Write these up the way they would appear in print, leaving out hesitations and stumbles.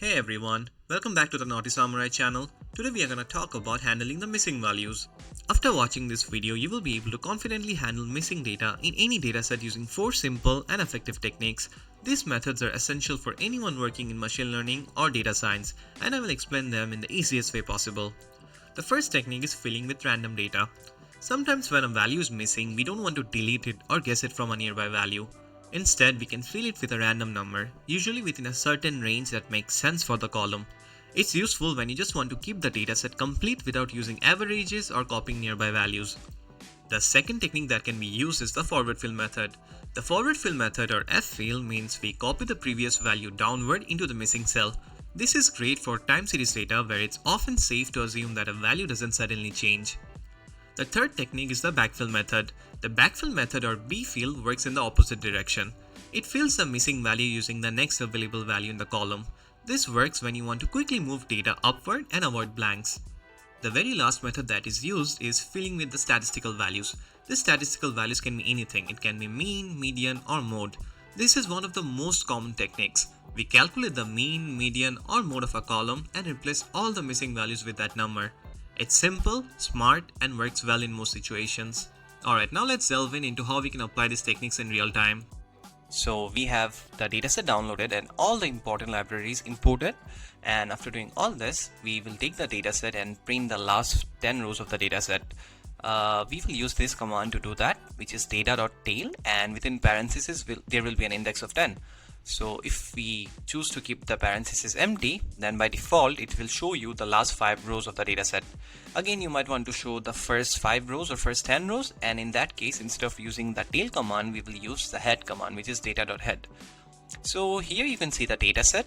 Hey everyone, welcome back to the Notty Samurai channel. Today we are going to talk about handling the missing values. After watching this video, you will be able to confidently handle missing data in any dataset using 4 simple and effective techniques. These methods are essential for anyone working in machine learning or data science, and I will explain them in the easiest way possible. The first technique is filling with random data. Sometimes when a value is missing, we don't want to delete it or guess it from a nearby value. Instead, we can fill it with a random number, usually within a certain range that makes sense for the column. It's useful when you just want to keep the dataset complete without using averages or copying nearby values. The second technique that can be used is the forward fill method. The forward fill method, or FFill, means we copy the previous value downward into the missing cell. This is great for time series data where it's often safe to assume that a value doesn't suddenly change. The third technique is the backfill method. The backfill method, or bfill, works in the opposite direction. It fills the missing value using the next available value in the column. This works when you want to quickly move data upward and avoid blanks. The very last method that is used is filling with the statistical values. These statistical values can be anything. It can be mean, median, or mode. This is one of the most common techniques. We calculate the mean, median, or mode of a column and replace all the missing values with that number. It's simple, smart, and works well in most situations. Alright, now let's delve into how we can apply these techniques in real time. So we have the dataset downloaded and all the important libraries imported, and after doing all this, we will take the dataset and print the last 10 rows of the dataset. We will use this command to do that, which is data.tail, and within parentheses there will be an index of 10. So if we choose to keep the parentheses empty, then by default it will show you the last 5 rows of the dataset. Again, you might want to show the first 5 rows or first 10 rows, and in that case, instead of using the tail command, we will use the head command, which is data.head. So here you can see the dataset,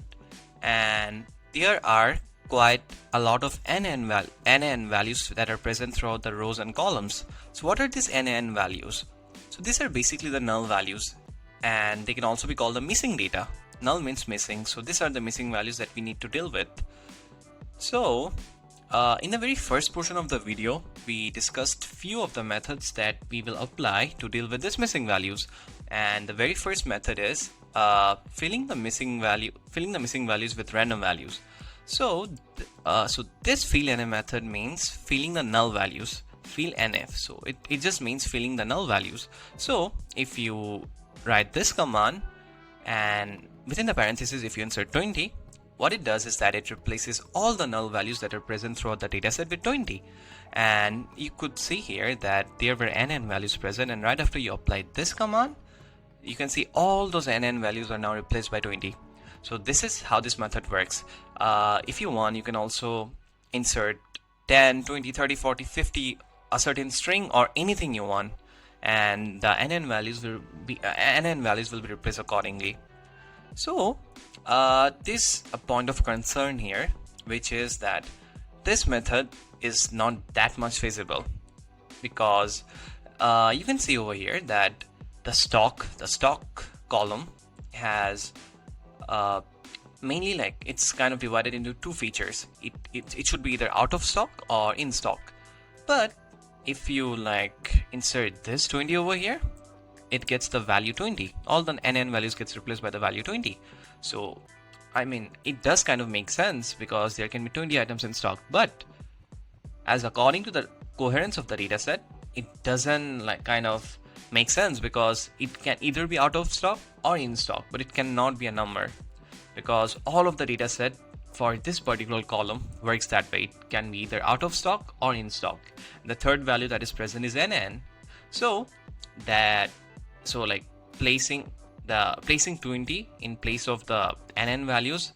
and there are quite a lot of NaN values that are present throughout the rows and columns. So what are these NaN values? So these are basically the null values, and they can also be called the missing data. Null means missing, so these are the missing values that we need to deal with. So in the very first portion of the video, we discussed few of the methods that we will apply to deal with these missing values, and the very first method is filling the missing values with random values. So this fill NA method means filling the null values, fill NF. So it just means filling the null values. So if you write this command, and within the parentheses if you insert 20, what it does is that it replaces all the null values that are present throughout the dataset with 20. And you could see here that there were NaN values present, and right after you apply this command, you can see all those NaN values are now replaced by 20. So this is how this method works. If you want, you can also insert 10, 20, 30, 40, 50, a certain string or anything you want, and the NaN values will be replaced accordingly. So this a point of concern here, which is that this method is not that much feasible, because you can see over here that the stock column has mainly, like, it's kind of divided into two features. It should be either out of stock or in stock. But if you insert this 20 over here, it gets the value 20. All the NaN values gets replaced by the value 20. So I mean, it does kind of make sense because there can be 20 items in stock, but as according to the coherence of the dataset, it doesn't kind of make sense, because it can either be out of stock or in stock, but it cannot be a number, because all of the dataset for this particular column works that way. It can be either out of stock or in stock. The third value that is present is NaN. So placing 20 in place of the NaN values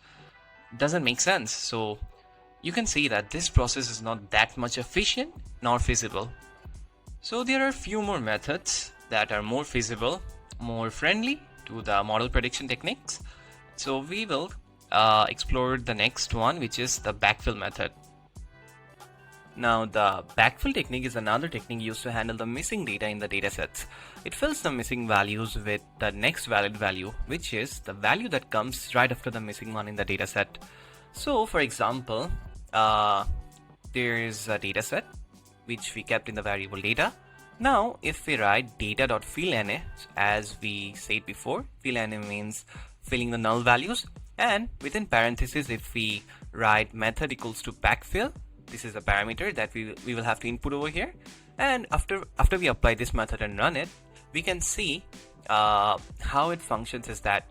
doesn't make sense. So you can see that this process is not that much efficient nor feasible. So there are a few more methods that are more feasible, more friendly to the model prediction techniques. So we will explore the next one, which is the backfill method. Now, the backfill technique is another technique used to handle the missing data in the datasets. It fills the missing values with the next valid value, which is the value that comes right after the missing one in the dataset. So, for example, there is a dataset which we kept in the variable data. Now, if we write data.fillNA, as we said before, fillNA means filling the null values, And within parentheses, if we write method equals to backfill, this is a parameter that we will have to input over here. And after we apply this method and run it, we can see how it functions is that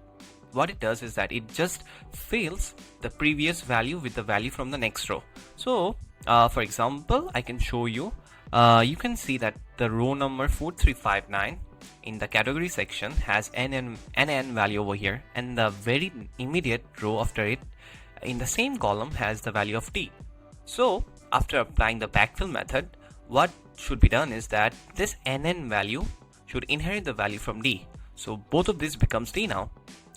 what it does is that it just fills the previous value with the value from the next row. So for example, I can show you. You can see that the row number 4359 in the category section has NN value over here, and the very immediate row after it in the same column has the value of D. So after applying the backfill method, what should be done is that this NN value should inherit the value from D. So both of this becomes D now,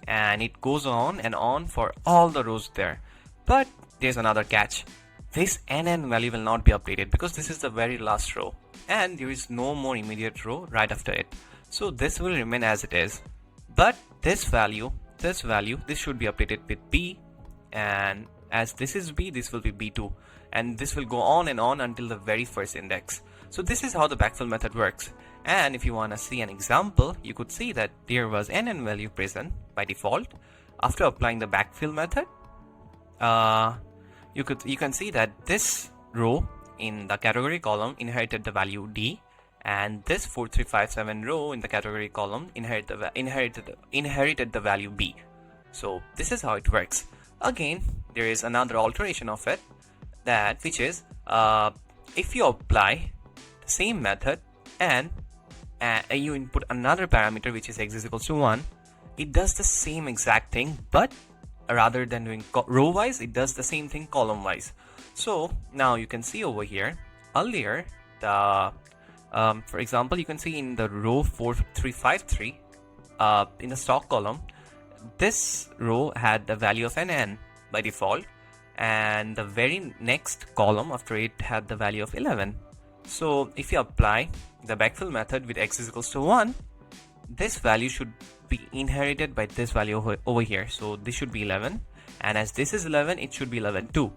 and it goes on and on for all the rows there. But there's another catch. This NN value will not be updated because this is the very last row and there is no more immediate row right after it. So this will remain as it is. But this value, this should be updated with B, and as this is B, this will be B2, and this will go on and on until the very first index. So this is how the backfill method works. And if you want to see an example, you could see that there was NN value present by default. After applying the backfill method, you can see that this row in the category column inherited the value D, and this 4357 row in the category column inherited the value B. So this is how it works. Again, there is another alteration of it, that which is if you apply the same method and you input another parameter which is x is equals to 1, it does the same exact thing, but rather than doing row wise, it does the same thing column wise. So now you can see over here, earlier the for example, you can see in the row 4353 in the stock column, this row had the value of NN by default, and the very next column after it had the value of 11. So if you apply the backfill method with x is equals to 1, this value should be inherited by this value over here. So this should be 11, and as this is 11, it should be 11 too.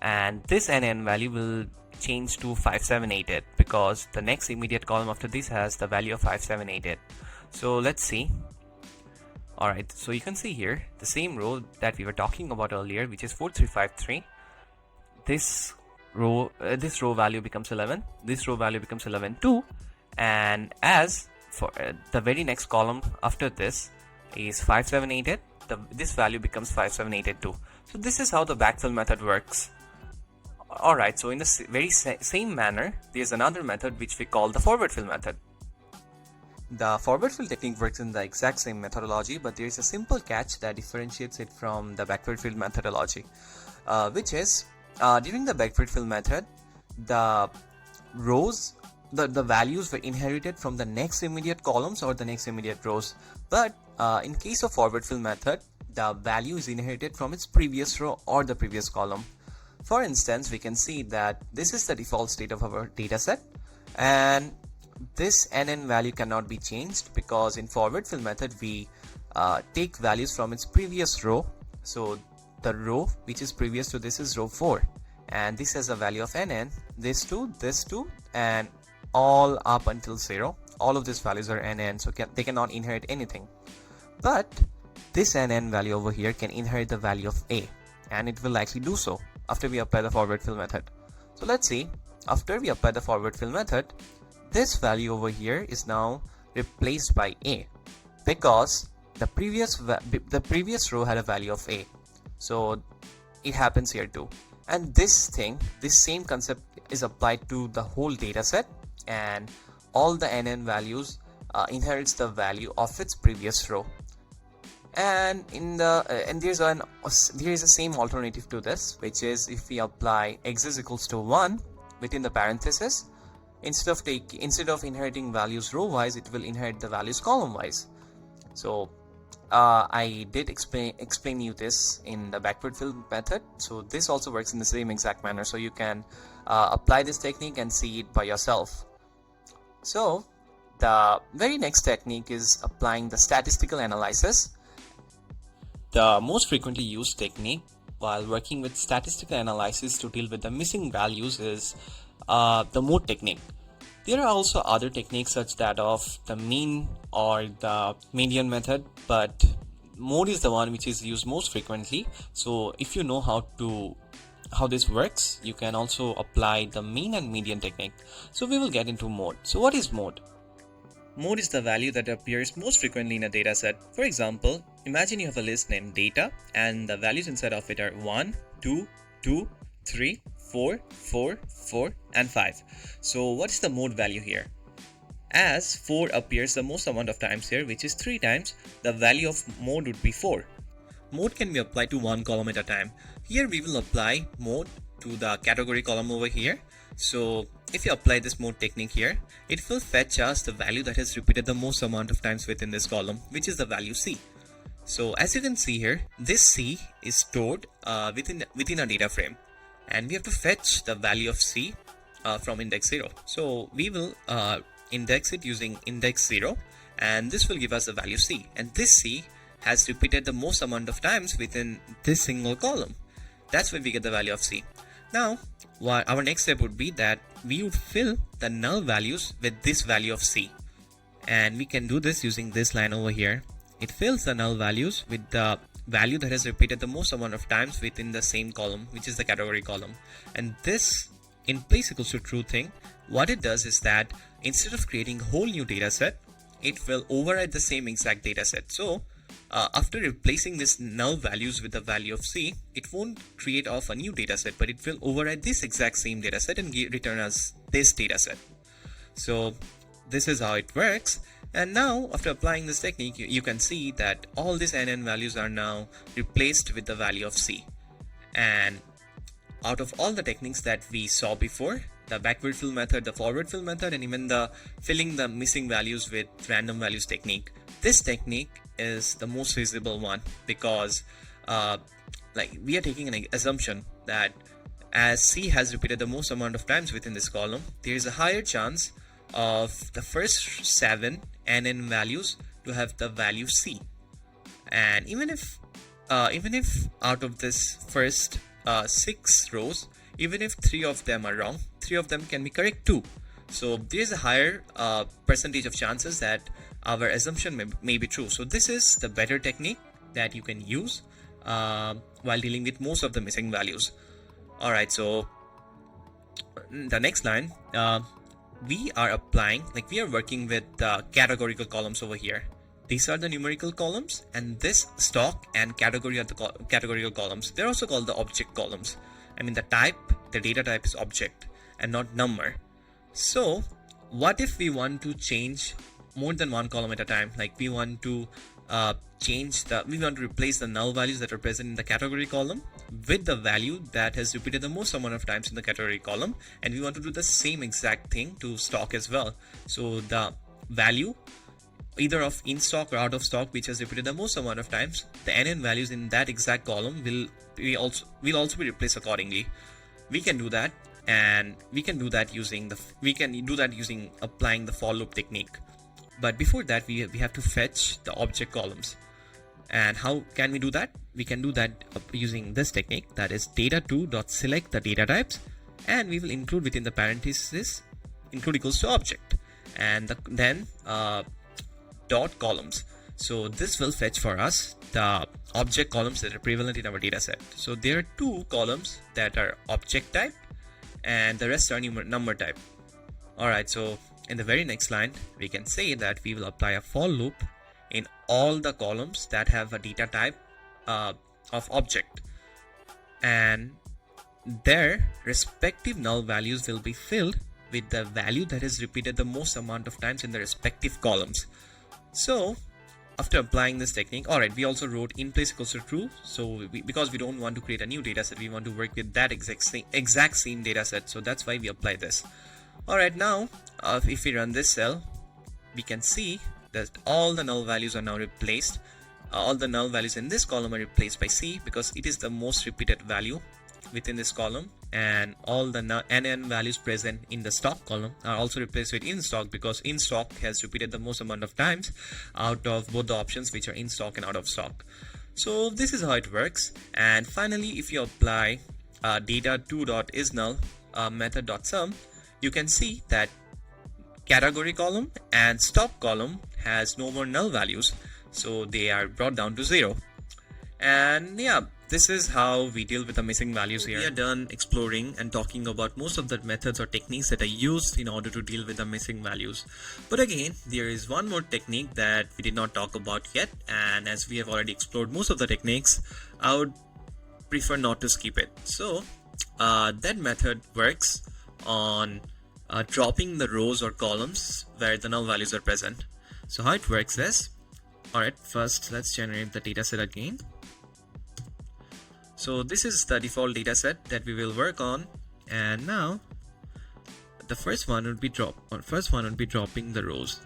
And this NN value will change to 5788 because the next immediate column after this has the value of 5788. So let's see. Alright, so you can see here the same row that we were talking about earlier, which is 4353. This row value becomes 11, this row value becomes 11 too, and as for the very next column after this is 5788, this value becomes 5782. So this is how the backfill method works. Alright, so in the very same manner, there's another method which we call the forward fill method. The forward fill technique works in the exact same methodology, but there is a simple catch that differentiates it from the backward fill methodology, which is during the backward fill method, the rows, the values were inherited from the next immediate columns or the next immediate rows. But in case of forward fill method, the value is inherited from its previous row or the previous column. For instance, we can see that this is the default state of our dataset, and this NN value cannot be changed because in forward fill method we take values from its previous row. So the row which is previous to this is row 4, and this has a value of NN, this 2, and all up until 0. All of these values are NN, so they cannot inherit anything. But this NN value over here can inherit the value of A, and it will likely do so after we apply the forward fill method. So let's see, after we apply the forward fill method, this value over here is now replaced by A because the previous row had a value of A. So it happens here too. And this same concept is applied to the whole data set, and all the NN values inherits the value of its previous row. And there is a same alternative to this, which is if we apply x is equals to 1 within the parenthesis, instead of inheriting values row wise, it will inherit the values column wise. So I did explain you this in the backward fill method. So this also works in the same exact manner. So you can apply this technique and see it by yourself. So the very next technique is applying the statistical analysis. The most frequently used technique while working with statistical analysis to deal with the missing values is the mode technique. There are also other techniques such that of the mean or the median method, but mode is the one which is used most frequently. So if you know how this works, you can also apply the mean and median technique. So we will get into mode. So what is mode? Mode is the value that appears most frequently in a dataset. For example, imagine you have a list named data and the values inside of it are 1, 2, 2, 3, 4, 4, 4 and 5. So what is the mode value here? As 4 appears the most amount of times here, which is 3 times, the value of mode would be 4. Mode can be applied to one column at a time. Here we will apply mode to the category column over here. So if you apply this mode technique here, it will fetch us the value that is repeated the most amount of times within this column, which is the value C. So as you can see here, this C is stored within a data frame, and we have to fetch the value of C from index 0. So we will index it using index 0, and this will give us the value C, and this C has repeated the most amount of times within this single column. That's where we get the value of C. Now our next step would be that we would fill the null values with this value of C, and we can do this using this line over here. It fills the null values with the value that has repeated the most amount of times within the same column, which is the category column. And this in place equals to true thing, what it does is that instead of creating a whole new data set, it will override the same exact data set. So after replacing this null values with the value of C, it won't create off a new data set, but it will override this exact same data set and return us this data set. So this is how it works. And now after applying this technique, you can see that all these NN values are now replaced with the value of C. And out of all the techniques that we saw before, the backward fill method, the forward fill method, and even the filling the missing values with random values technique, this technique is the most feasible one, because we are taking an assumption that as C has repeated the most amount of times within this column, there is a higher chance of the first 7 NN values to have the value C. And even if out of this first 6 rows, even if 3 of them are wrong, 3 of them can be correct too. So there is a higher percentage of chances that our assumption may be true. So this is the better technique that you can use while dealing with most of the missing values. Alright, so the next line, we are working with the categorical columns over here. These are the numerical columns, and this stock and category are the categorical columns. They're also called the object columns. I mean, the data type is object and not number. So what if we want to change more than one column at a time? Like we want to replace the null values that are present in the category column with the value that has repeated the most amount of times in the category column, and we want to do the same exact thing to stock as well. So the value either of in stock or out of stock which has repeated the most amount of times, the NN values in that exact column will also be replaced accordingly. We can do that, and we can do that using applying the for loop technique. But before that, we have to fetch the object columns. And how can we do that? We can do that using this technique, that is data2.select the data types, and we will include within the parenthesis include equals to object, and then dot columns. So this will fetch for us the object columns that are prevalent in our data set. So there are 2 columns that are object type, and the rest are number type. Alright, so in the very next line, we can say that we will apply a for loop in all the columns that have a data type of object, and their respective null values will be filled with the value that is repeated the most amount of times in the respective columns. So after applying this technique, alright, we also wrote in place equals to true. So because we don't want to create a new data set, we want to work with that exact same data set. So that's why we apply this. Alright, now if we run this cell, we can see that all the null values are now replaced. All the null values in this column are replaced by C because it is the most repeated value within this column, and all the NN values present in the stock column are also replaced with in stock because in stock has repeated the most amount of times out of both the options which are in stock and out of stock. So this is how it works. And finally, if you apply data2.isNull method.sum, you can see that category column and stock column has no more null values. so they are brought down to 0. And yeah, this is how we deal with the missing values here. We are done exploring and talking about most of the methods or techniques that are used in order to deal with the missing values. But again, there is one more technique that we did not talk about yet, and as we have already explored most of the techniques, I would prefer not to skip it. So that method works on dropping the rows or columns where the null values are present. So how it works is, alright, first let's generate the dataset again. So this is the default dataset that we will work on, and now the first one would be dropping the rows.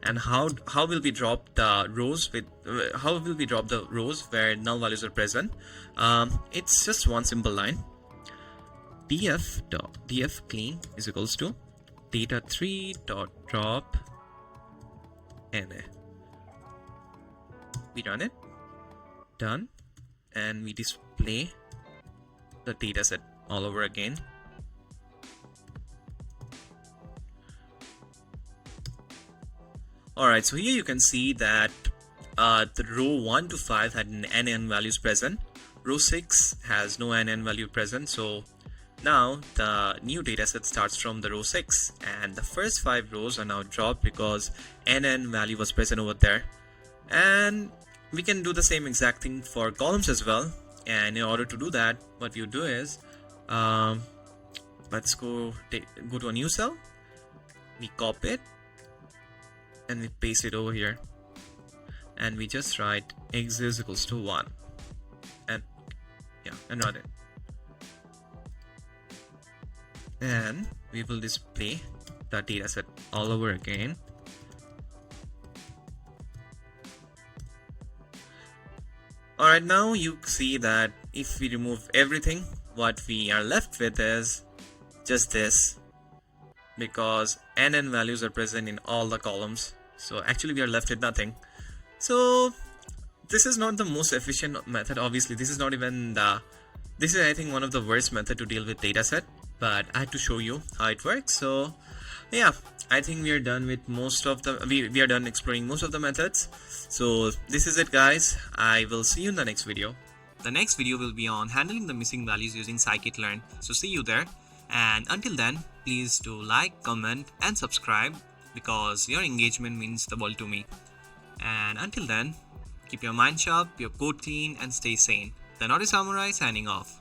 And how will we drop the rows with how will we drop the rows where null values are present? It's just one simple line. df clean is equals to data3.drop na. We run it, done, and we display the dataset all over again. Alright, so here you can see that the row 1 to 5 had NN values present. Row 6 has no NN value present. So now the new dataset starts from the row 6, and the first 5 rows are now dropped because NN value was present over there. And we can do the same exact thing for columns as well. And in order to do that, what you do is, let's go to a new cell, we copy it, and we paste it over here, and we just write x is equals to 1, and yeah, and run it, and we will display the dataset all over again. Alright, now you see that if we remove everything, what we are left with is just this, because NN values are present in all the columns. So actually we are left with nothing. So this is not the most efficient method. Obviously this is not even this is I think one of the worst method to deal with dataset, but I had to show you how it works. So yeah, I think we are done with most of the we are done exploring most of the methods. So this is it, guys. I will see you in the next video. The next video will be on handling the missing values using scikit-learn. So see you there, and until then, please do like, comment and subscribe, because your engagement means the world to me. And until then, keep your mind sharp, your code clean, and stay sane. The Notty Samurai signing off.